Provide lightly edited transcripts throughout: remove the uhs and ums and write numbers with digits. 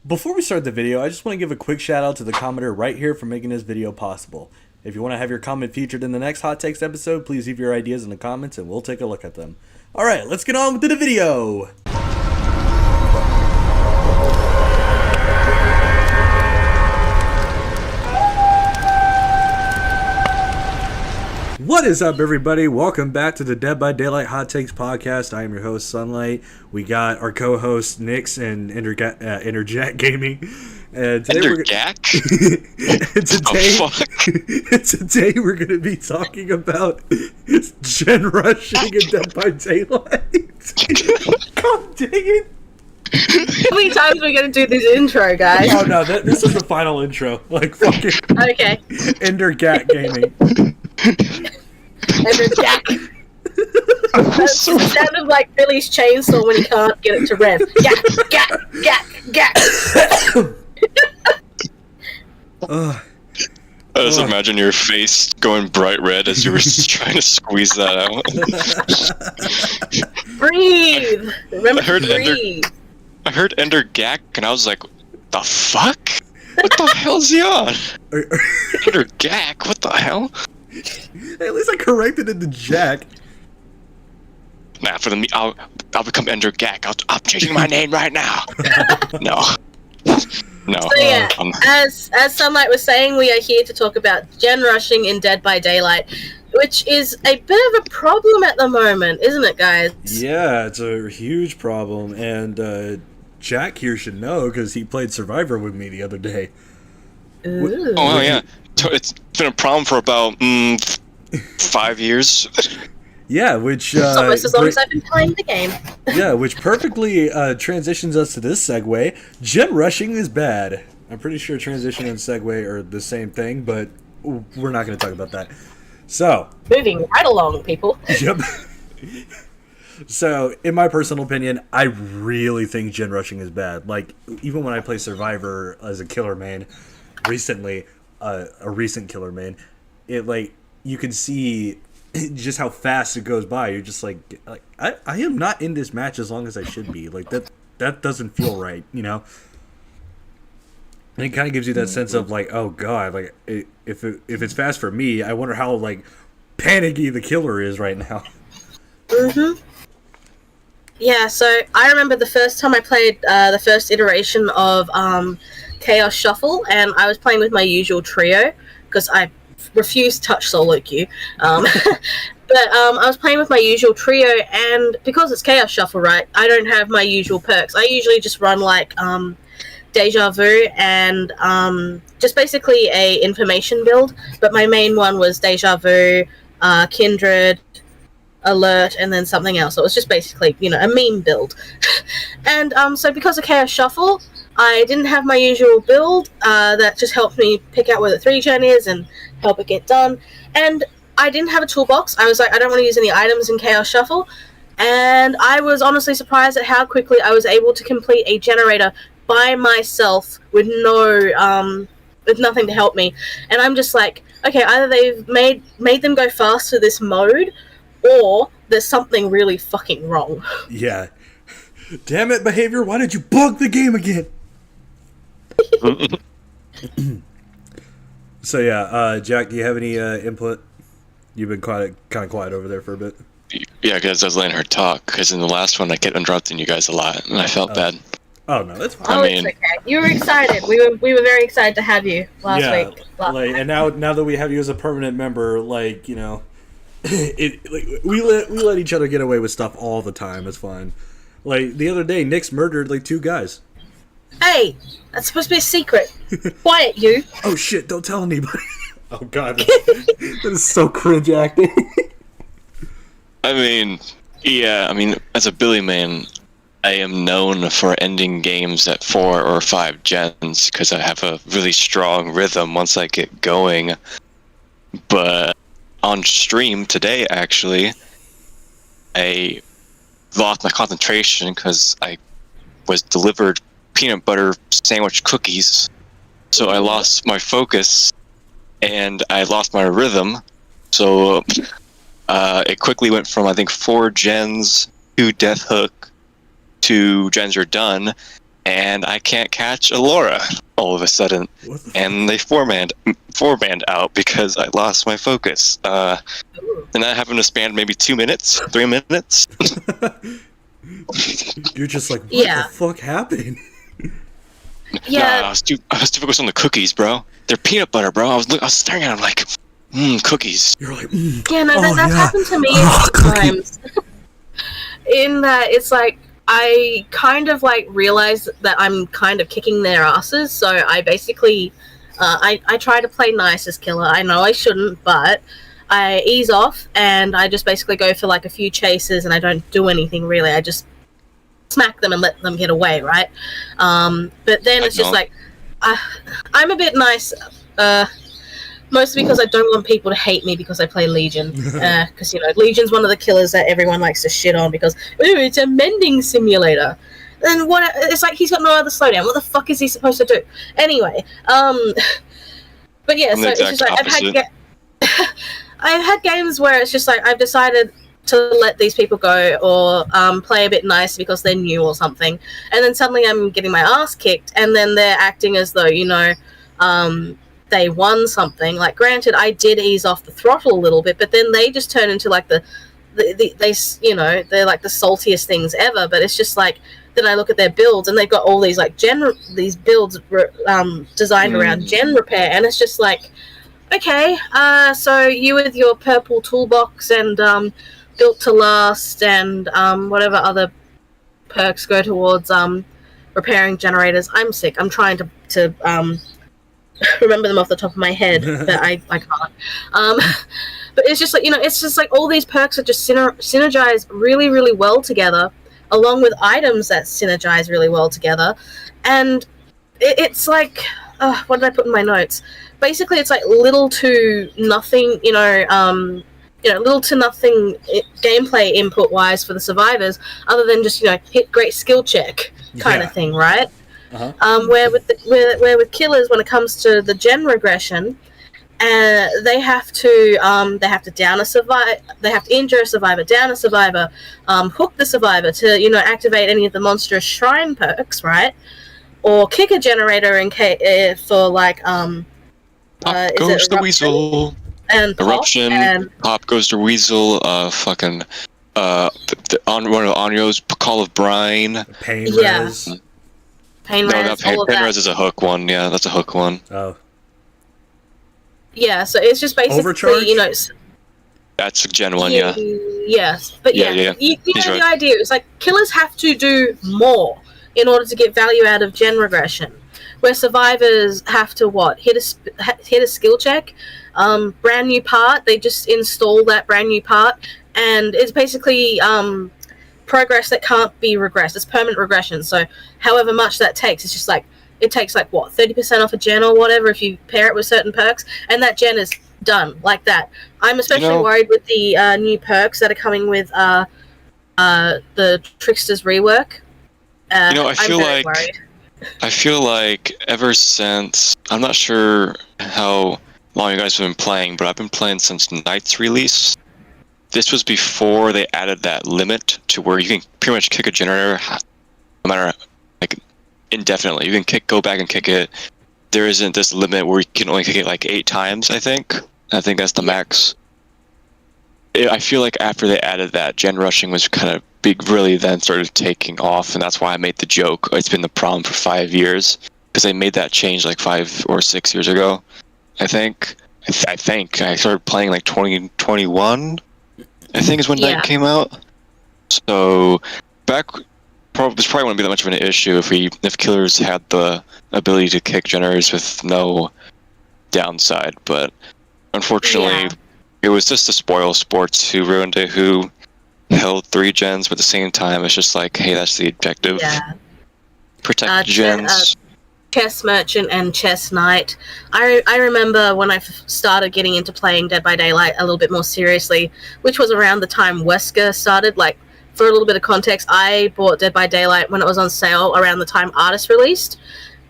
Before we start the video, I just want to give a quick shout out to the commenter right here for making this video possible. If you want to have your comment featured in the next Hot Takes episode, please leave your ideas in the comments and we'll take a look at them. Alright, let's get on with the video! What is up, everybody? Welcome back to the Dead by Daylight Hot Takes podcast. I am your host, Sunlight. We got our co-hosts, Nix and Interjack Gaming. And today today we're going to be talking about gen rushing in Dead by Daylight. God dang it. How many times are we going to do this intro, guys? Oh no, this is the final intro. Like, fucking... Okay. Interjack Gaming. Jack. That sounded like Billy's chainsaw when he can't get it to rev. Gack. I just imagine your face going bright red as you were trying to squeeze that out. Breathe. Remember to breathe. I heard Ender Gack, and I was like, the fuck? What the hell's he on? Ender Gack? What the hell? At least I corrected it to Jack. Nah, I'll become Ender Gack. I'm changing my name right now. No. So yeah, as Sunlight was saying, we are here to talk about gen rushing in Dead by Daylight, which is a bit of a problem at the moment, isn't it, guys? Yeah, it's a huge problem, and Jack here should know because he played Survivor with me the other day. Ooh. Oh, yeah. It's been a problem for about 5 years. Yeah, which... it's almost as long as I've been playing the game. Yeah, which perfectly transitions us to this segue. Gen rushing is bad. I'm pretty sure transition and segue are the same thing, but we're not going to talk about that. So... Moving right along, people. Yep. So, in my personal opinion, I really think gen rushing is bad. Like, even when I play Survivor as a killer main, recently... a recent killer main, it like you can see just how fast it goes by. You're just like I am not in this match as long as I should be. Like that doesn't feel right, you know. And it kind of gives you that sense of like, oh god, like if it's fast for me, I wonder how like panicky the killer is right now. Mhm. Yeah, so I remember the first time I played the first iteration of Chaos Shuffle, and I was playing with my usual trio because I refuse to touch solo queue. But I was playing with my usual trio, and because it's Chaos Shuffle, right, I don't have my usual perks. I usually just run like Deja Vu and just basically a information build, but my main one was Deja Vu, Kindred, Alert, and then something else. So it was just basically, you know, a meme build. And so because of Chaos Shuffle, I didn't have my usual build that just helped me pick out where the 3-gen is and help it get done. And I didn't have a toolbox. I was like, I don't want to use any items in Chaos Shuffle. And I was honestly surprised at how quickly I was able to complete a generator by myself with with nothing to help me. And I'm just like, okay, either they've made them go fast for this mode, or there's something really fucking wrong. Yeah. Damn it, behavior, why did you bug the game again? So yeah, Jack, do you have any input? You've been kind of quiet over there for a bit. Yeah, because I was letting her talk, because in the last one I kept interrupting you guys a lot, and I felt bad. Oh no, that's fine. Oh, it's okay. You were excited. We were very excited to have you last week. And now that we have you as a permanent member, like, you know, we let each other get away with stuff all the time. It's fine. Like the other day, Nix murdered like 2 guys. Hey, that's supposed to be a secret. Quiet, you. Oh shit! Don't tell anybody. Oh god, that is so cringe acting. I mean, as a Billy man, I am known for ending games at 4 or 5 gens because I have a really strong rhythm once I get going. But on stream today, actually, I lost my concentration because I was delivered peanut butter sandwich cookies. So I lost my focus and I lost my rhythm. So it quickly went from, I think, 4 gens to Death Hook to gens are done. and I can't catch Allura all of a sudden, and they four-band out because I lost my focus. And that happened to span maybe 2 minutes, 3 minutes. You're just like, what the fuck happened? Yeah, Nah, I was too focused on the cookies, bro. They're peanut butter, bro. I was staring at them like, cookies. You're like, yeah, no, that's happened to me a few times. In that, it's like, I kind of like realize that I'm kind of kicking their asses, so I basically, I try to play nice as killer. I know I shouldn't, but I ease off and I just basically go for like a few chases and I don't do anything really. I just smack them and let them get away, right? But then it's just like, I'm a bit nice, mostly because I don't want people to hate me because I play Legion. Because, Legion's one of the killers that everyone likes to shit on because, ooh, it's a mending simulator. And it's like he's got no other slowdown. What the fuck is he supposed to do? Anyway, but yeah, so it's just like I've had games where it's just like I've decided to let these people go or play a bit nice because they're new or something, and then suddenly I'm getting my ass kicked, and then they're acting as though they won something. Like, granted, I did ease off the throttle a little bit, but then they just turn into like they're like the saltiest things ever. But it's just like, then I look at their builds and they've got all these like these builds designed around gen repair, and it's just like, okay, so you with your purple toolbox and built to last and whatever other perks go towards repairing generators. I'm sick. I'm trying to remember them off the top of my head, but I can't. But it's just like, it's just like all these perks are just synergize really, really well together, along with items that synergize really well together. And it's like, what did I put in my notes? Basically, it's like little to nothing, little to nothing gameplay input-wise for the survivors, other than just, hit great skill check kind of thing, right? Where with killers, when it comes to the gen regression, they have to down a survivor, they have to injure a survivor, down a survivor, hook the survivor to activate any of the monstrous shrine perks, right? Or kick a generator in case for like pop goes the weasel and eruption. And pop goes the weasel. Fucking on one of Anyo's Call of Brine. Pain res. Pain no, res. not pain. Pain res is a hook one. Yeah, that's a hook one. Oh. Yeah, so it's just basically Overcharge? That's a gen one. Yeah. Yes, but yeah. You know the idea. It's like killers have to do more in order to get value out of gen regression, where survivors have to hit a skill check, brand new part. They just install that brand new part, and it's basically progress that can't be regressed. It's permanent regression. So however much that takes, it's just like it takes like 30% off a gen or whatever if you pair it with certain perks, and that gen is done like that. I'm especially worried with the new perks that are coming with the Trickster's rework. I feel like ever since, I'm not sure how long you guys have been playing, but I've been playing since Knight's release. This was before they added that limit to where you can pretty much kick a generator no matter, like, indefinitely. You can go back and kick it. There isn't this limit where you can only kick it like 8 times, I think. I think that's the max. I feel like after they added that, gen rushing was kind of really then started taking off, and that's why I made the joke. It's been the problem for 5 years because they made that change like 5 or 6 years ago. I think I started playing like 2021. I think is when Night came out. So this probably wouldn't be that much of an issue if killers had the ability to kick generators with no downside. But unfortunately, it was just the spoil sports who ruined it. Who held 3 gens, but at the same time, it's just like, hey, that's the objective. Yeah. Protect gens. Chess Merchant and Chess Knight. I remember when I started getting into playing Dead by Daylight a little bit more seriously, which was around the time Wesker started. Like, for a little bit of context, I bought Dead by Daylight when it was on sale around the time Artist released,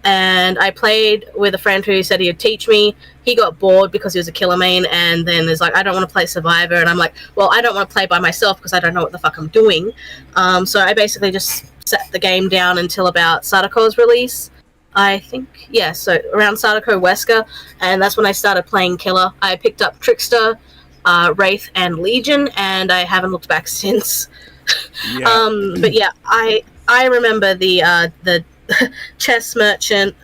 and I played with a friend who said he would teach me. He got bored because he was a killer main, and then there's like, I don't want to play Survivor, and I'm like, well, I don't want to play by myself because I don't know what the fuck I'm doing. So I basically just set the game down until about Sadako's release. I think, yeah, so around Sadako Wesker, and that's when I started playing Killer. I picked up Trickster, Wraith, and Legion, and I haven't looked back since. Yeah. But yeah, I remember the chess merchant,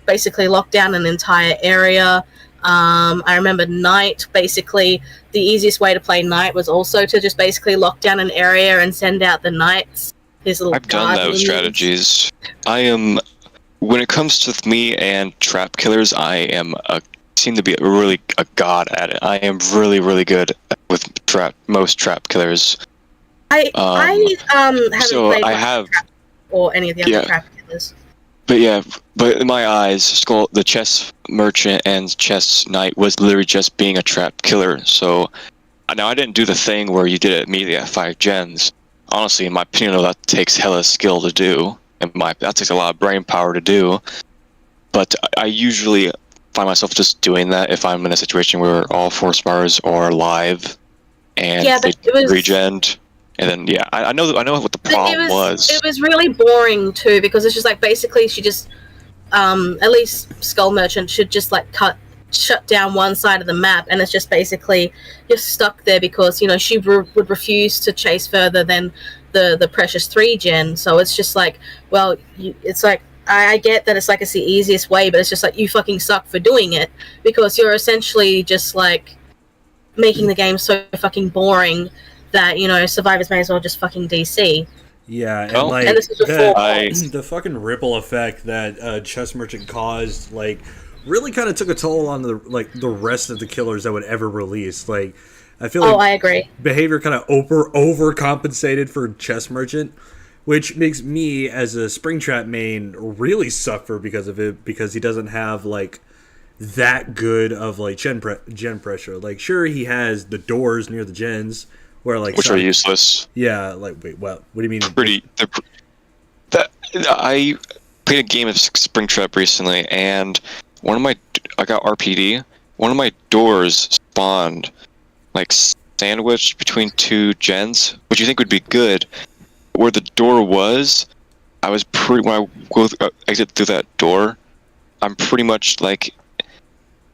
basically locked down an entire area. I remember Knight. Basically, the easiest way to play Knight was also to just basically lock down an area and send out the Knights. His little I've done those strategies. When it comes to me and trap killers, seem to be really a god at it. I am really, really good with most trap killers. I haven't played trap or any of the other trap killers. But in my eyes, the chess merchant and chess knight was literally just being a trap killer. So now I didn't do the thing where you did it immediately at 5 gens. Honestly, in my opinion, that takes hella skill to do. That takes a lot of brain power to do. But I usually find myself just doing that if I'm in a situation where all 4 spars are live and they regen. And then I know what the problem was. It was really boring too, because it's just like basically she just at least Skull Merchant should just like shut down one side of the map, and it's just basically you're stuck there because she would refuse to chase further than the precious 3 gen. So it's just like, well, it's like I get that it's like it's the easiest way, but it's just like you fucking suck for doing it, because you're essentially just like making the game so fucking boring that survivors may as well just fucking DC. Yeah, and and this is the fucking ripple effect that Chess Merchant caused, like, really kind of took a toll on the rest of the killers that would ever release. Like, I feel like I agree. Behavior kind of overcompensated for Chess Merchant, which makes me as a Springtrap main really suffer because of it, because he doesn't have like that good of like gen pressure. Like, sure, he has the doors near the gens, where like which are useless. Yeah, like wait, what do you mean? I played a game of Springtrap recently, and I got RPD. One of my doors spawned like sandwiched between 2 gens, which you think would be good. Where the door was, when I exit through that door, I'm pretty much like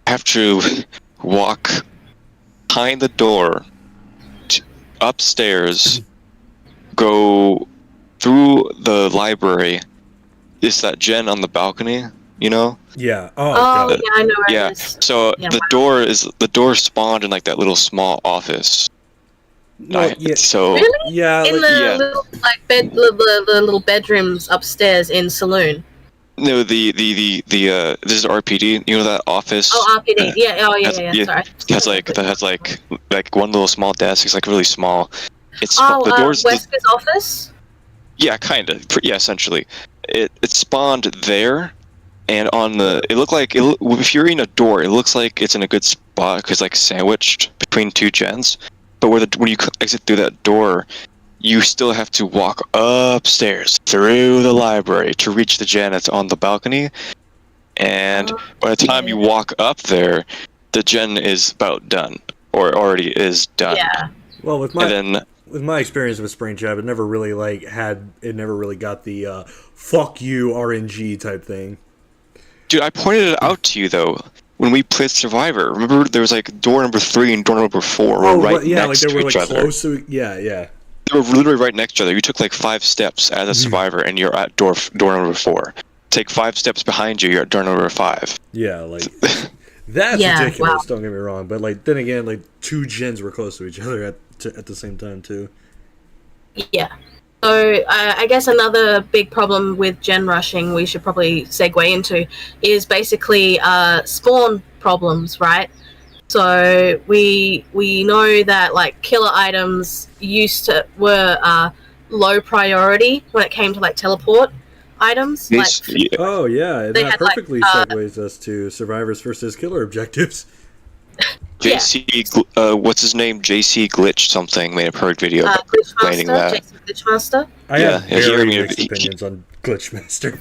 have to walk behind the door, upstairs, go through the library. It's that gen on the balcony, Yeah. God. Yeah, I know where it is. So the door spawned in like that little small office. Well, really? Yeah. In little the little bedrooms upstairs in saloon. No, this is RPD. You know that office? Oh, RPD. Yeah. Oh, yeah. Sorry. That has like one little small desk. It's like really small. The doors. Wesker's office. Yeah, kind of. Yeah, essentially, it spawned there, and it looked like if you're in a door, it looks like it's in a good spot because like sandwiched between 2 gens. But when you exit through that door, you still have to walk upstairs through the library to reach the gen that's on the balcony. And by the time you walk up there, the gen is about done, or already is done. Yeah. Well, with my experience with Springtrap, it never really got the fuck you RNG type thing. Dude, I pointed it out to you though. When we played Survivor, remember there was like door number 3 and door number 4 were right next to each other. Close to, yeah. They were literally right next to each other. You took like 5 steps as a survivor, and you're at door number 4. Take 5 steps behind you, you're at door number 5. Yeah, like that's ridiculous. Wow. Don't get me wrong, but like then again, like 2 gens were close to each other at the same time too. Yeah. So I guess another big problem with gen rushing we should probably segue into is basically spawn problems, right? So we know that like killer items were low priority when it came to like teleport items. Oh yeah, that perfectly segues us to survivors versus killer objectives. What's his name? JC Glitch something made a perfect video explaining that. JC Glitchmaster. I have very mixed opinions on Glitchmaster.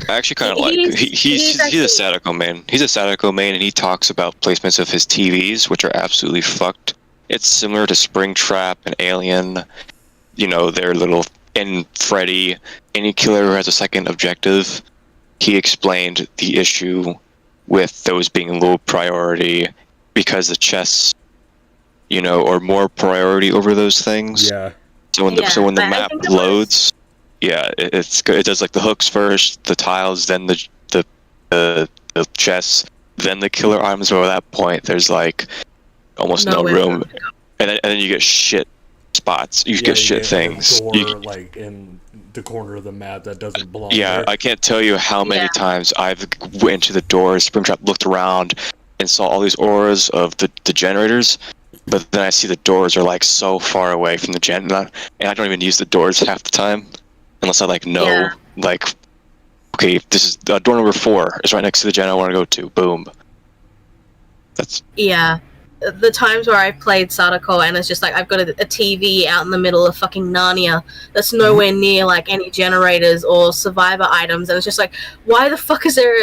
I actually kind of like he's a Sadako main. He's a Sadako main, and he talks about placements of his TVs, which are absolutely fucked. It's similar to Springtrap and Alien. Their little in Freddy, any killer who has a second objective, he explained the issue with those being low priority because the chests, are more priority over those things. Yeah. So when the map loads, it does like the hooks first, the tiles, then the chests, then the killer items. Or at that point, there's like almost no room, and then you get shit spots. You get shit things. Like in the corner of the map that doesn't belong. Yeah, there. I can't tell you how many times I've went to the doors, Springtrap, looked around, and saw all these auras of the generators. But then I see the doors are like so far away from the gen, and I don't even use the doors half the time, unless I know, okay, this is door number 4 is right next to the gen I want to go to. Boom. That's the times where I've played Sadako and it's just like I've got a TV out in the middle of fucking Narnia that's nowhere near like any generators or survivor items, and it's just like, why the fuck is there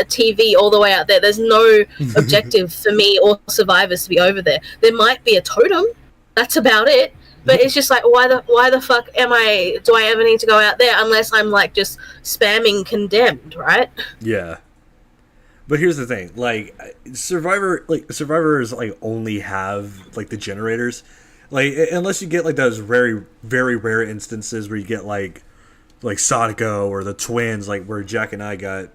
a TV all the way out there? There's no objective for me or survivors to be over there. There might be a totem, that's about it, but it's just like, why the fuck do I ever need to go out there unless I'm like just spamming condemned, right? Yeah. But here's the thing, like survivors like only have like the generators, like unless you get like those very very rare instances where you get like Sadako or the twins, like where Jack and I got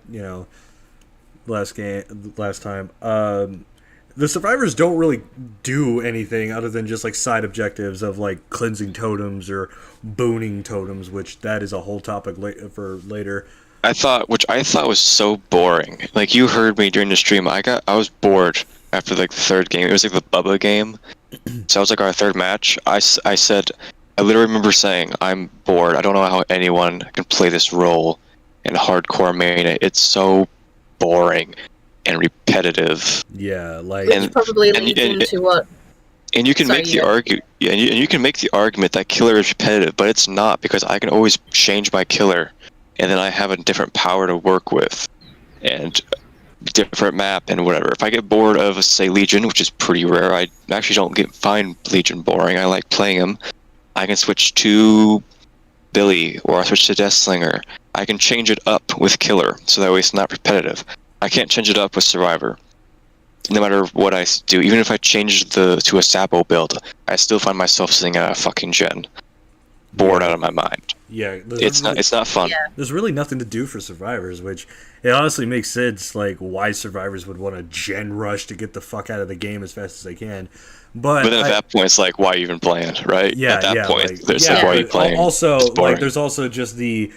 last time. The survivors don't really do anything other than just like side objectives of like cleansing totems or booning totems, which that is a whole topic for later. I thought was so boring. Like, you heard me during the stream, I was bored after like the third game. It was like the Bubba game, so it was like our third match. I said, I literally remember saying, I'm bored. I don't know how anyone can play this role in hardcore main. It's so boring and repetitive. Yeah, like, which probably leads into what. And you can make the argument. Yeah, and you can make the argument that killer is repetitive, but it's not, because I can always change my killer. And then I have a different power to work with, and different map and whatever. If I get bored of, say, Legion, which is pretty rare, I actually don't find Legion boring. I like playing him. I can switch to Billy, or I switch to Deathslinger. I can change it up with Killer, so that way it's not repetitive. I can't change it up with Survivor. No matter what I do, even if I change to a Sapo build, I still find myself sitting at a fucking gen, bored out of my mind. Yeah, it's not fun. Yeah. There's really nothing to do for survivors, which it honestly makes sense, like why survivors would want to gen rush to get the fuck out of the game as fast as they can. But then at that point, it's like, why are you even playing, right? Yeah, at that point, like, there's like, why are you playing? Also, like, there's also just the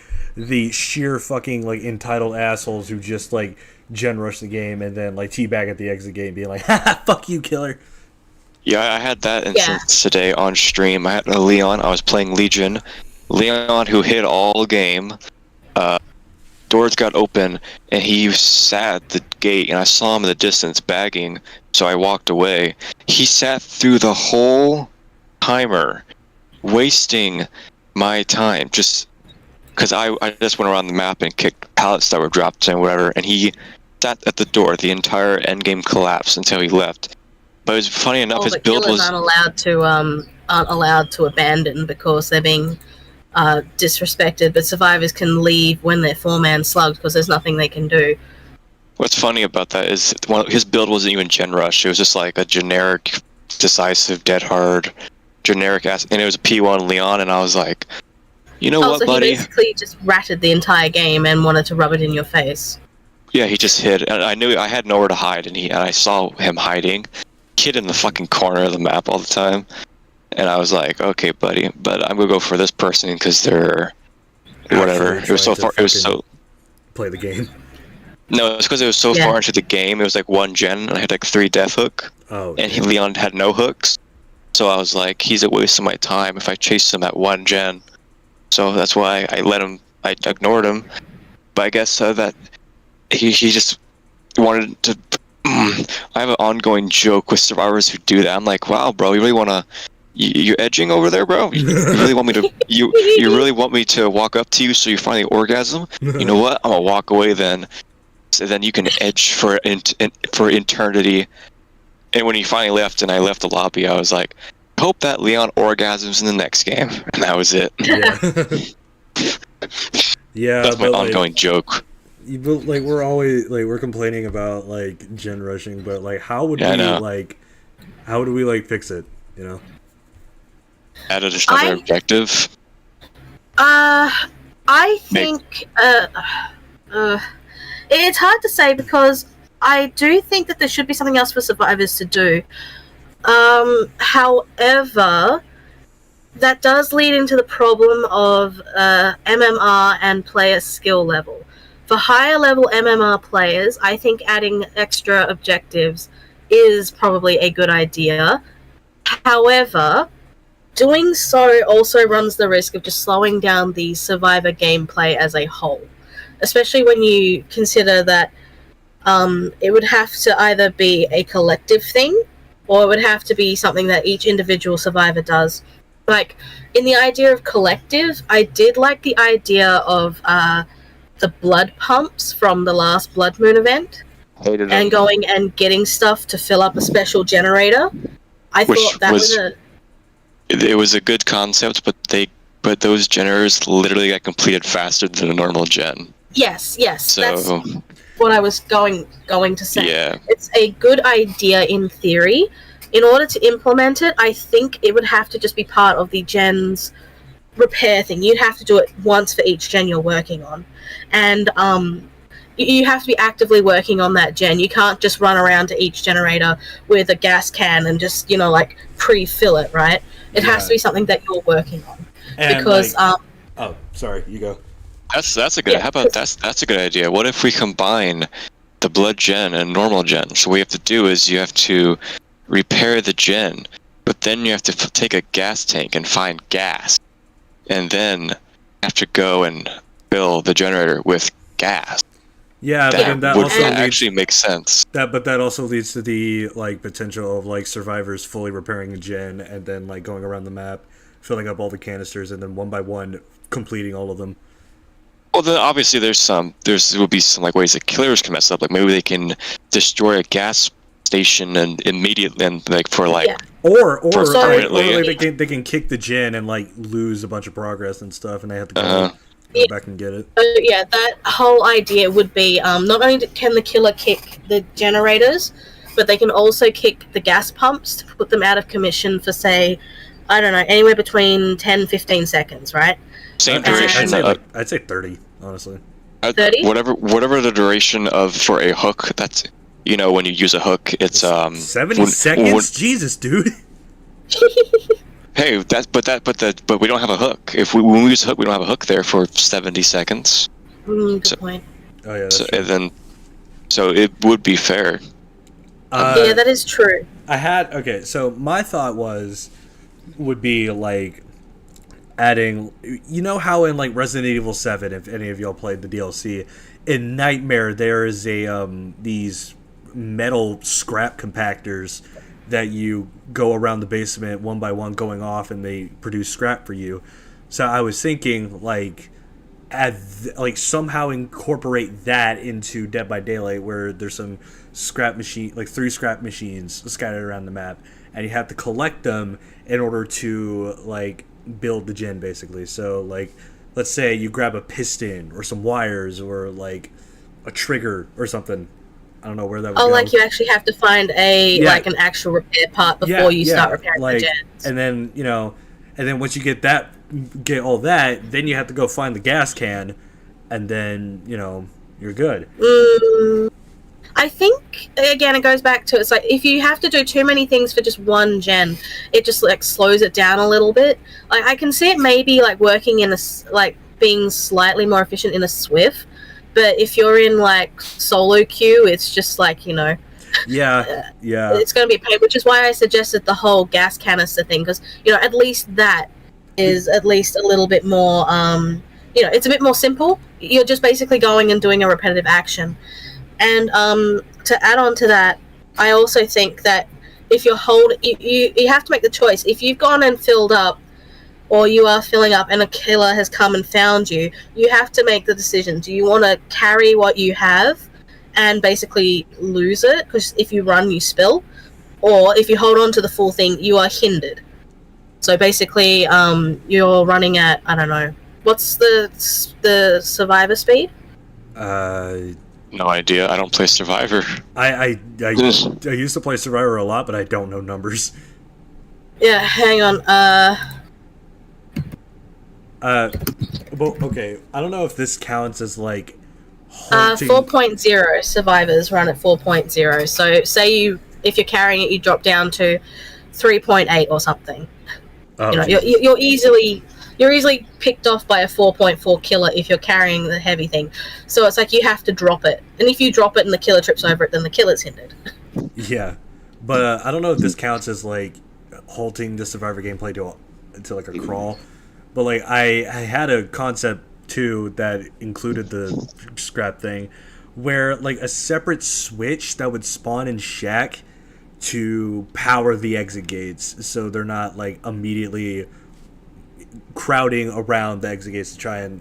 sheer fucking like entitled assholes who just like gen rush the game and then like teabag at the exit gate, being like, "Ha, fuck you, killer." Yeah, I had that instance today on stream. I had a Leon. I was playing Legion. Leon, who hit all game, doors got open, and he sat at the gate, and I saw him in the distance bagging, so I walked away. He sat through the whole timer, wasting my time, just because I just went around the map and kicked pallets that were dropped and whatever, and he sat at the door. The entire endgame collapsed until he left. But it was funny enough, his build was... aren't allowed to abandon because they're being disrespected, but survivors can leave when they're 4-man slugged because there's nothing they can do. What's funny about that is his build wasn't even Gen Rush. It was just like a generic, decisive, dead hard, generic ass, and it was a P1 Leon, and I was like, you know what, so buddy? He basically just ratted the entire game and wanted to rub it in your face. Yeah, he just hid, and I knew I had nowhere to hide, and I saw him hiding, hid in the fucking corner of the map all the time. And I was like, okay, buddy, but I'm gonna go for this person because they're whatever. It was so far. It was so play the game. No, it's because it was so far into the game. It was like 1 gen, and I had like 3 death hook. Oh. And Leon had no hooks, so I was like, he's a waste of my time if I chase him at 1 gen. So that's why I let him. I ignored him. But I guess that he just wanted to. I have an ongoing joke with survivors who do that. I'm like, wow, bro, you really wanna. You're edging over there, bro. You really want me to? You really want me to walk up to you so you finally orgasm? You know what? I'm gonna walk away then. So then you can edge for eternity. And when he finally left, and I left the lobby, I was like, hope that Leon orgasms in the next game, and that was it. Yeah, That's my but ongoing joke. But like we're complaining about like gen rushing, but like how do we like fix it? You know, Add another objective. I think it's hard to say because I do think that there should be something else for survivors to do. However, that does lead into the problem of MMR and player skill level. For higher level MMR players, I think adding extra objectives is probably a good idea. However, doing so also runs the risk of just slowing down the survivor gameplay as a whole, especially when you consider that it would have to either be a collective thing or it would have to be something that each individual survivor does. Like, in the idea of collective, I did like the idea of the blood pumps from the last Blood Moon event. Hated and them. Going and getting stuff to fill up a special generator. I thought that was a... It was a good concept, but those generators literally got completed faster than a normal gen. Yes, So that's what I was going to say. yeah, It's a good idea in theory. In order to implement it, I think it would have to just be part of the gen's repair thing. You'd have to do it once for each gen you're working on. And you have to be actively working on that gen. You can't just run around to each generator with a gas can and just, like, pre-fill it, right? It has to be something that you're working on. and Because... oh, sorry, you go. that's a good. How about that's a good idea. What if we combine the blood gen and normal gen? So what you have to do is you have to repair the gen, but then you have to take a gas tank and find gas, and then have to go and fill the generator with gas. Yeah, but then that would also actually makes sense. But that also leads to the like potential of like survivors fully repairing a gen and then like going around the map, filling up all the canisters, and then one by one completing all of them. Well, then obviously there will be some like ways that killers can mess up. Like maybe they can destroy a gas station and immediately and like for like or permanently. like they can kick the gen and like lose a bunch of progress and stuff, and they have to go back and get it. That whole idea would be not only can the killer kick the generators, but they can also kick the gas pumps to put them out of commission for, say, I don't know, anywhere between 10-15 seconds, right? Same duration. I'd say 30, honestly. 30? Whatever the duration of for a hook. That's when you use a hook, it's 70 seconds. Jesus, dude. Hey, but we don't have a hook. When we use a hook, we don't have a hook there for 70 seconds. Good point. Oh yeah. So it would be fair. Yeah, that is true. So my thought would be like adding, how in like Resident Evil 7, if any of y'all played the DLC, in Nightmare there is these metal scrap compactors that you go around the basement one by one going off, and they produce scrap for you. So I was thinking like somehow incorporate that into Dead by Daylight, where there's some scrap machine, like 3 scrap machines scattered around the map, and you have to collect them in order to like build the gen, basically. So like, let's say you grab a piston or some wires or like a trigger or something. I don't know where that would go. Like you actually have to find like an actual repair part before you start repairing the gens. And then and then once you get all that, then you have to go find the gas can, and then you're good. I think again it goes back to, it's like if you have to do too many things for just one gen, it just like slows it down a little bit. Like I can see it maybe like working in being slightly more efficient in a Swift. But if you're in like solo queue, it's just like yeah, it's going to be a pain. Which is why I suggested the whole gas canister thing, because at least that is at least a little bit more. It's a bit more simple. You're just basically going and doing a repetitive action. And to add on to that, I also think that if you're you have to make the choice. If you've gone and filled up, or you are filling up and a killer has come and found you, you have to make the decision. Do you want to carry what you have and basically lose it? Because if you run, you spill. Or if you hold on to the full thing, you are hindered. So basically, you're running at, I don't know, what's the survivor speed? No idea. I don't play Survivor. I used to play Survivor a lot, but I don't know numbers. Yeah, hang on. Well, okay. I don't know if this counts as like haunting. 4.0 survivors run at 4.0. So say if you're carrying it, you drop down to 3.8 or something. Oh, you know, you're easily picked off by a 4.4 killer if you're carrying the heavy thing. So it's like you have to drop it, and if you drop it and the killer trips over it, then the killer's hindered. Yeah, but I don't know if this counts as like halting the Survivor gameplay to like a crawl. But like I had a concept too that included the scrap thing, where like a separate switch that would spawn in Shack to power the exit gates, so they're not like immediately crowding around the exit gates to try and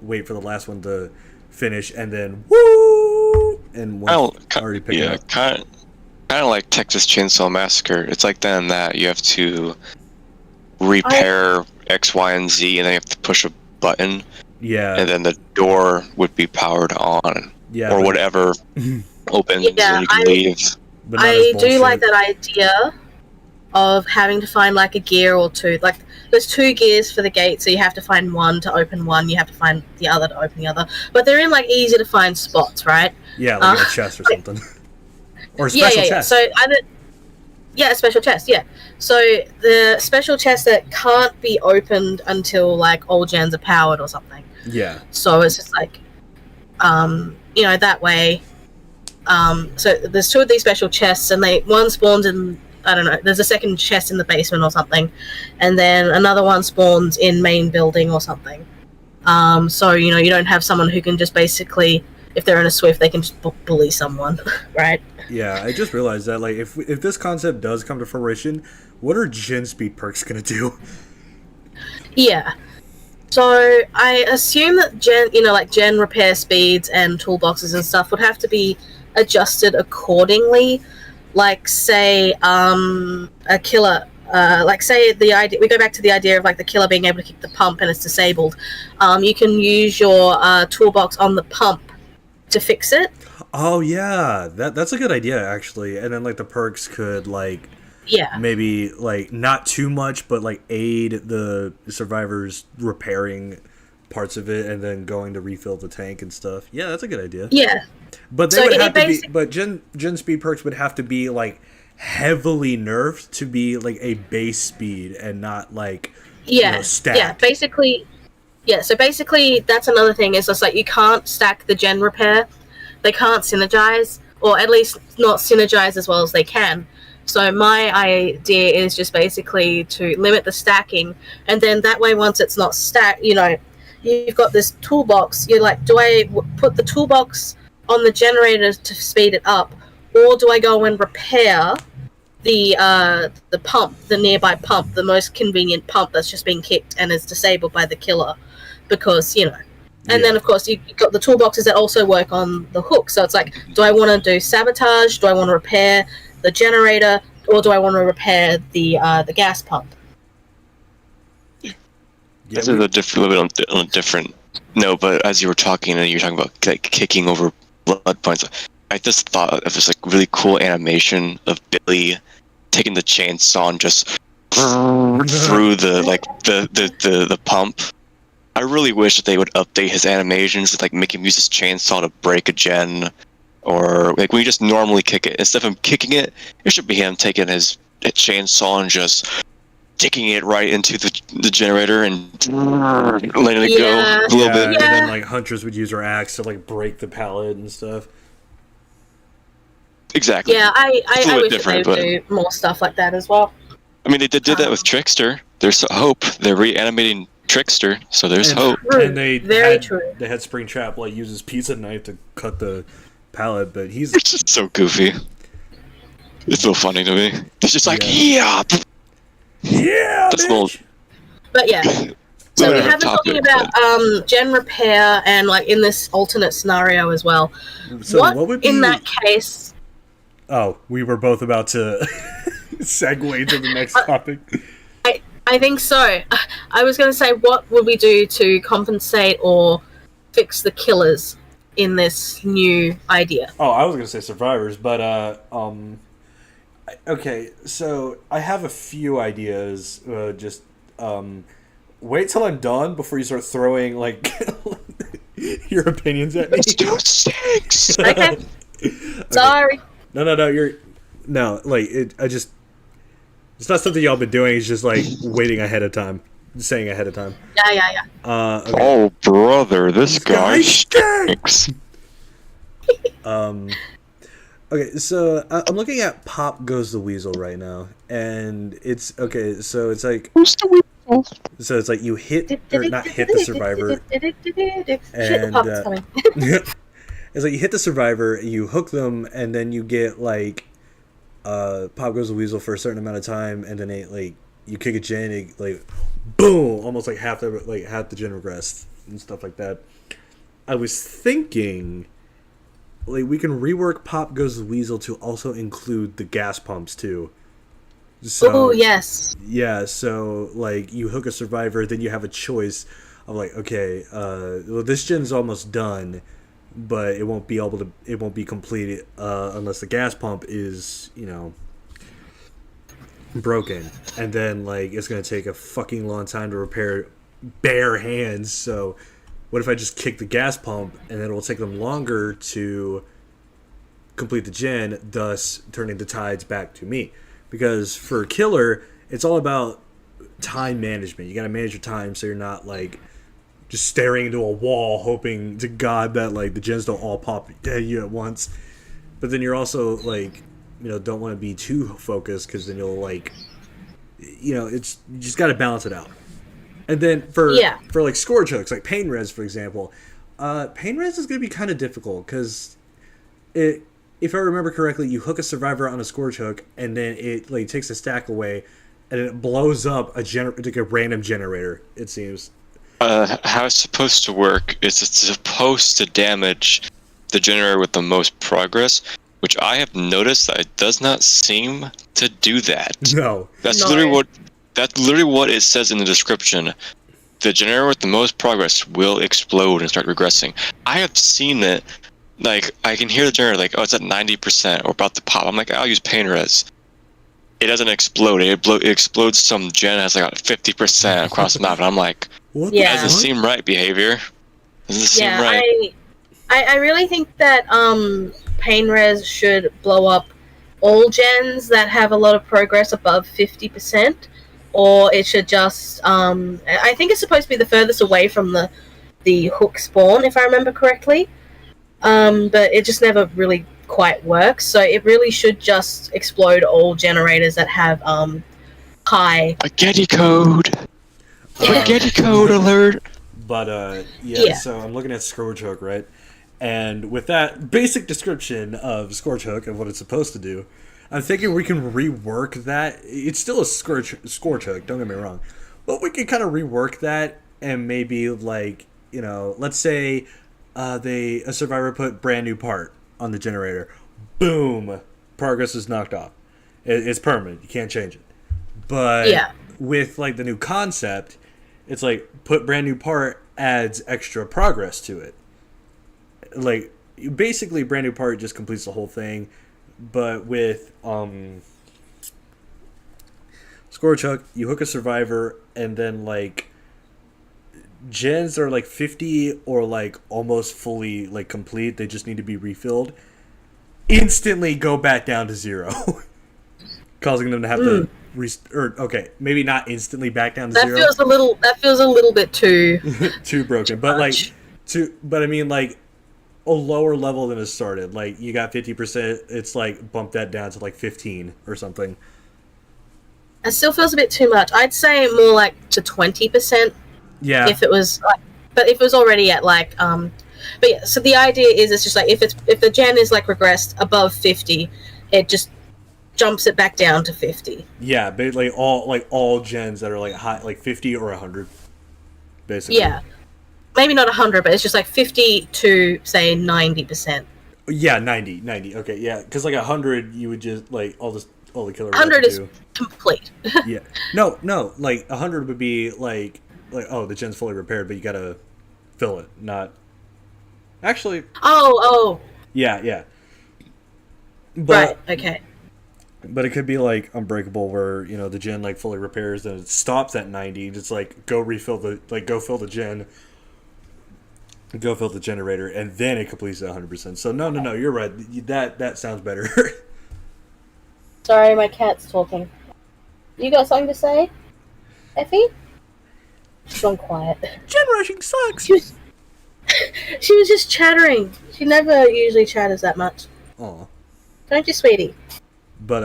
wait for the last one to finish and then woo and one already picked it up. Kind of like Texas Chainsaw Massacre. It's like that you have to repair X, Y, and Z, and then you have to push a button. Yeah. And then the door would be powered on. Yeah. Or whatever opens and you can leave. I do like that idea of having to find like a gear or two. Like there's 2 gears for the gate, so you have to find one to open one, you have to find the other to open the other. But they're in like easy to find spots, right? Yeah, like a chest or something. Or a special chest. So a special chest, yeah. So the special chest that can't be opened until like all gens are powered or something. Yeah. So it's just like that way. So there's 2 of these special chests, and one spawns in, I don't know, there's a second chest in the basement or something, and then another one spawns in main building or something. So you don't have someone who can just basically, if they're in a Swift, they can just bully someone, right? Yeah, I just realized that like if this concept does come to fruition, what are gen speed perks gonna do? Yeah. So I assume that gen repair speeds and toolboxes and stuff would have to be adjusted accordingly. Like say a killer, like say the idea, we go back to the idea of like the killer being able to kick the pump and it's disabled. You can use your toolbox on the pump to fix it. Oh yeah, that's a good idea actually. And then like the perks could like maybe like not too much, but like aid the survivors repairing parts of it and then going to refill the tank and stuff. Yeah, that's a good idea. Yeah. But they would have to be. But gen speed perks would have to be like heavily nerfed to be like a base speed and not like stacked. Yeah, basically. Yeah, so basically that's another thing is just like you can't stack the gen repair. They can't synergize, or at least not synergize as well as they can. So my idea is just basically to limit the stacking, and then that way once it's not stacked, you've got this toolbox. You're like, do I put the toolbox on the generator to speed it up, or do I go and repair the pump, the nearby pump, the most convenient pump that's just been kicked and is disabled by the killer? Because and then of course you've got the toolboxes that also work on the hook. So it's like, do I want to do sabotage? Do I want to repair the generator, or do I want to repair the gas pump? This is a little bit on a different. No, but as you were talking, and you're talking about like kicking over blood points, I just thought of this like really cool animation of Billy taking the chainsaw and just through the pump. I really wish that they would update his animations, like make him use his chainsaw to break a gen, or like when you just normally kick it, instead of him kicking it, it should be him taking his chainsaw and just sticking it right into the generator and letting it go a little bit. And then like hunters would use their axe to like break the pallet and stuff. Exactly. Yeah, I wish that they would do more stuff like that as well. I mean, they did that with Trickster. There's hope. They're reanimating Trickster, so there's hope. And they Very had, true. They had Springtrap like use his pizza knife to cut the pallet, but he's just so goofy. It's so funny to me. It's just like that's bitch. But yeah. So we have been talking about gen repair and like in this alternate scenario as well. So what would be in that case? Oh, we were both about to segue to the next topic. I I think so. I was going to say, what would we do to compensate or fix the killers in this new idea? Oh, I was gonna say survivors, but okay. So I have a few ideas. Just wait till I'm done before you start throwing like your opinions at me. Let's do 6. Okay. Sorry. No. You're no like it. I just it's not something y'all been doing. It's just like waiting ahead of time, saying ahead of time. Yeah. Okay. Oh, brother, this guy stinks. Okay, so I'm looking at Pop Goes the Weasel right now, and it's okay. So it's like Who's the weasel? so it's like you hit or not hit the survivor, Shit, the and pop's coming. it's like you hit the survivor, you hook them, and then you get like Pop Goes the Weasel for a certain amount of time, and then it like you kick a gen, it, like boom, almost like half the gen regressed and stuff like that. I was thinking, like, we can rework Pop Goes the Weasel to also include the gas pumps too. So, Oh yes. yeah, so like you hook a survivor, then you have a choice of like, okay, well, this gen's almost done, but it won't be completed unless the gas pump is, broken, and then like it's gonna take a fucking long time to repair bare hands. So what if I just kick the gas pump, and then it will take them longer to complete the gen, thus turning the tides back to me? Because for a killer, it's all about time management. You got to manage your time so you're not like just staring into a wall, hoping to God that like the gens don't all pop at you at once. But then you're also like, don't want to be too focused, because then you'll like, it's you just got to balance it out. And then for like scourge hooks, like pain res, for example, pain res is going to be kind of difficult because if I remember correctly, you hook a survivor on a scourge hook, and then it like takes a stack away, and then it blows up like a random generator. It seems. How it's supposed to work is it's supposed to damage the generator with the most progress, which I have noticed that it does not seem to do that. No, that's literally what it says in the description. The generator with the most progress will explode and start regressing. I have seen it. Like, I can hear the generator like, oh, it's at 90% or about to pop. I'm like, I'll use pain res. It doesn't explode. It explodes some gen that's like 50% across the map, and I'm like, what? Yeah. That doesn't seem right behavior. Doesn't seem right. I really think that pain res should blow up all gens that have a lot of progress above 50%, or it should just I think it's supposed to be the furthest away from the hook spawn, if I remember correctly. But it just never really quite works. So it really should just explode all generators that have high spaghetti code. Spaghetti code alert. But yeah, so I'm looking at Scourge Hook, right? And with that basic description of Scourge Hook and what it's supposed to do, I'm thinking we can rework that. It's still a Scourge Hook, don't get me wrong, but we can kind of rework that, and maybe like, let's say a survivor put brand new part on the generator, boom, progress is knocked off. It's permanent, you can't change it. But with like the new concept, it's like put brand new part adds extra progress to it. Like basically brand new part just completes the whole thing, but with Scourge Hook, you hook a survivor, and then like gens are like 50 or like almost fully like complete, they just need to be refilled, instantly go back down to 0. Causing them to have to maybe not instantly back down to 0. That feels a little bit too too broken, but like but I mean like a lower level than it started. Like you got 50%, it's like bump that down to like 15 or something. It still feels a bit too much. I'd say more like to 20%. Yeah. If it was but if it was already at like but yeah, so the idea is it's just like if the gen is like regressed above 50, it just jumps it back down to 50. Yeah, but like all gens that are like high, like 50 or 100 basically. Yeah. Maybe not 100, but it's just like 50 to say 90%. Yeah, 90. Okay, yeah, because like 100, you would just like all all the killer would 100 have to is do. complete. Yeah. No, like 100 would be like oh, the gen's fully repaired, but you gotta fill it, not actually. Oh, Yeah. But right, okay. but it could be like Unbreakable, where the gen like fully repairs and it stops at 90. Just like go fill the gen, go fill the generator, and then it completes at 100%. So no, you're right. That sounds better. Sorry, my cat's talking. You got something to say, Effie? She's gone quiet. Gen rushing sucks. She was just chattering. She never usually chatters that much. Aw. Don't you, sweetie? But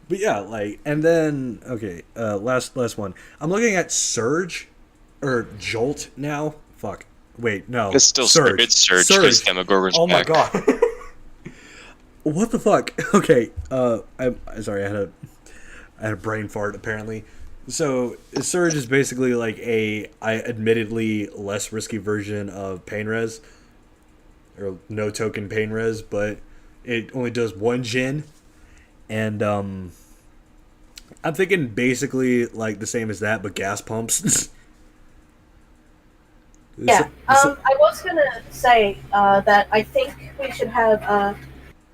yeah, like, and then okay, last one. I'm looking at Surge or Jolt now. Fuck. Wait, no. It's still Surge. It's Surge because Demogorgon's Oh my back. god. What the fuck? Okay. I'm sorry. I had a brain fart apparently. So Surge is basically like admittedly less risky version of Pain Res, or no token Pain Res, but it only does one gen, and I'm thinking basically like the same as that, but gas pumps. Yeah. I was gonna say that I think we should have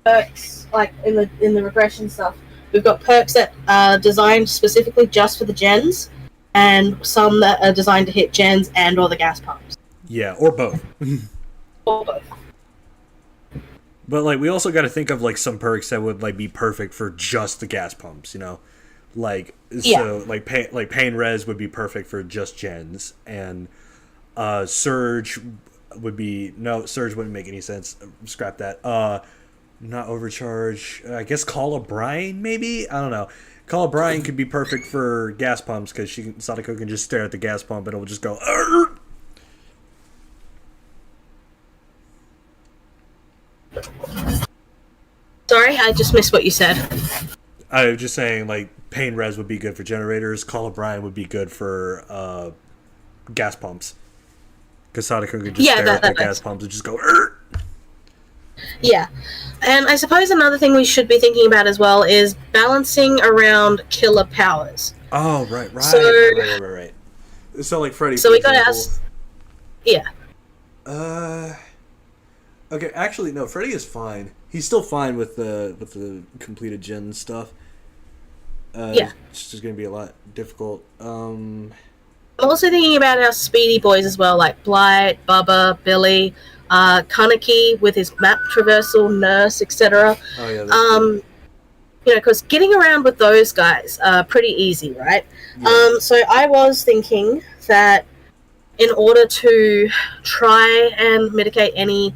perks like in the regression stuff. We've got perks that are designed specifically just for the gens, and some that are designed to hit gens and/or the gas pumps. Yeah, or both. Or both. But like, we also got to think of like some perks that would like be perfect for just the gas pumps. Like so like Pain Res would be perfect for just gens, and Surge Surge wouldn't make any sense. Scrap that. Not Overcharge. I guess Call of Brine, maybe? I don't know. Call of Brine could be perfect for gas pumps because Sadako can just stare at the gas pump and it will just go. Arr! Sorry, I just missed what you said. I was just saying, like, Pain Res would be good for generators. Call of Brine would be good for gas pumps. Because Sadako could just stare at the gas pumps and just go. Arr! Yeah, and I suppose another thing we should be thinking about as well is balancing around killer powers. Oh, right. Right. So, like Freddy. So we gotta ask. Yeah. Okay. Actually, no. Freddy is fine. He's still fine with the completed gen stuff. Yeah. It's just gonna be a lot difficult. I'm also thinking about our speedy boys as well, like Blight, Bubba, Billy. Kaneki with his map traversal, Nurse, etc. Oh yeah. Cool. Because getting around with those guys are pretty easy, right? Yeah. So I was thinking that in order to try and mitigate any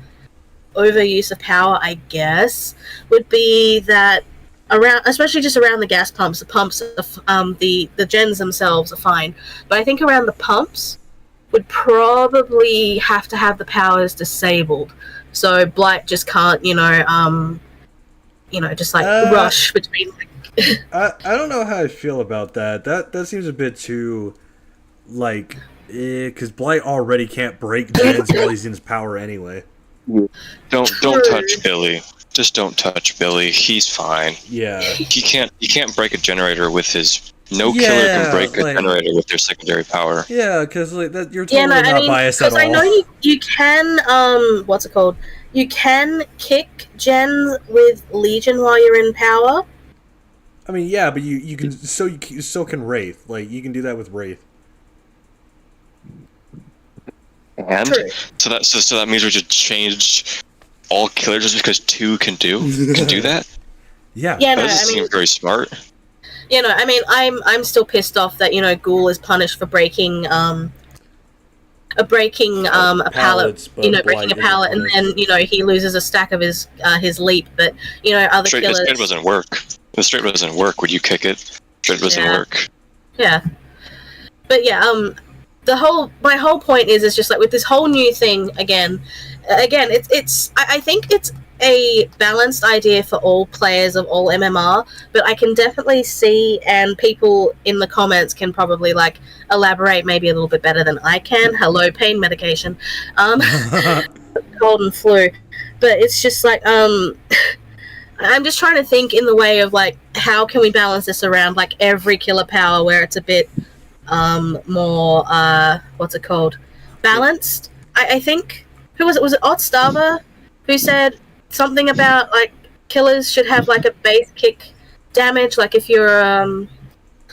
overuse of power, I guess, would be that especially just around the gas pumps. The pumps, the gens themselves are fine, but I think around the pumps would probably have to have the powers disabled, so Blight just can't, just like rush between. I don't know how I feel about that. That seems a bit too, like, because Blight already can't break gens while he's in his power anyway. Don't touch Billy. Just don't touch Billy. He's fine. Yeah. He can't break a generator with his. No killer can break a generator with their secondary power. Yeah, because like that, you're totally not biased at all. Because I know you can what's it called? You can kick gens with Legion while you're in power. I mean, yeah, but you can so can Wraith. Like you can do that with Wraith. And so that means we should change all killers just because two can do that. Yeah. That doesn't seem very smart. I'm still pissed off that Ghoul is punished for breaking a pallet, breaking a pallet, and then he loses a stack of his leap. But other killers. The straight doesn't work. The straight doesn't work. Would you kick it? Straight doesn't work. Yeah, but yeah, my whole point is just like with this whole new thing again, I think it's a balanced idea for all players of all MMR, but I can definitely see, and people in the comments can probably like elaborate maybe a little bit better than I can. Hello, pain medication, cold and flu, but it's just like I'm just trying to think in the way of like how can we balance this around like every killer power where it's a bit more what's it called, balanced. I think who was it Oddstava who said something about like killers should have like a base kick damage, like if you're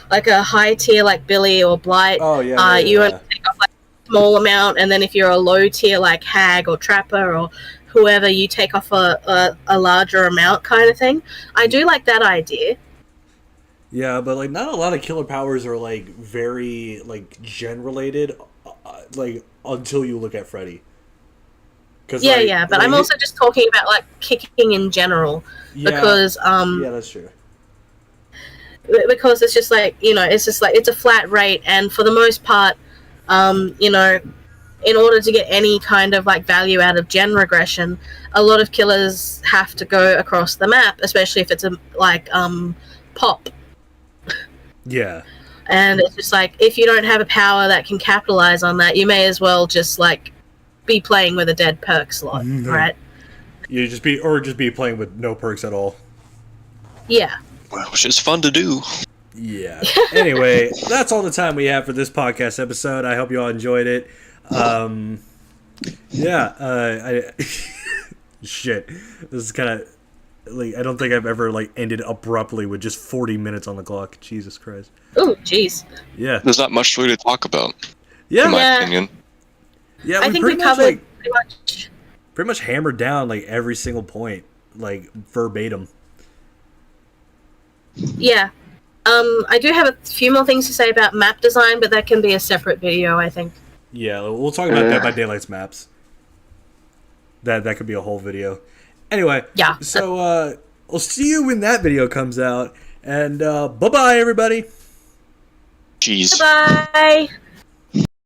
like a high tier like Billy or Blight, you only take off like a small amount, and then if you're a low tier like Hag or Trapper or whoever, you take off a larger amount kind of thing. I do like that idea. Yeah, but like not a lot of killer powers are like very like gen related, like until you look at Freddy. Yeah, like, yeah, but like, I'm also just talking about like kicking in general, because yeah, that's true. Because it's just like, you know, it's just like it's a flat rate, and for the most part, you know, in order to get any kind of like value out of gen regression, a lot of killers have to go across the map, especially if it's a like pop. Yeah. And it's just like, if you don't have a power that can capitalize on that, you may as well just like be playing with a dead perk slot, right? You just be playing with no perks at all. Yeah. Which is fun to do. Yeah. Anyway, that's all the time we have for this podcast episode. I hope you all enjoyed it. Shit. This is kind of like, I don't think I've ever like ended abruptly with just 40 minutes on the clock. Jesus Christ. Oh, jeez. Yeah. There's not much really to talk about. Yeah. In my opinion. Yeah, I think we covered pretty much hammered down like every single point, like verbatim. Yeah. I do have a few more things to say about map design, but that can be a separate video, I think. Yeah, we'll talk about Dead by Daylight's maps. That could be a whole video. Anyway, yeah. So we'll see you when that video comes out, and bye-bye, everybody. Jeez. Bye-bye.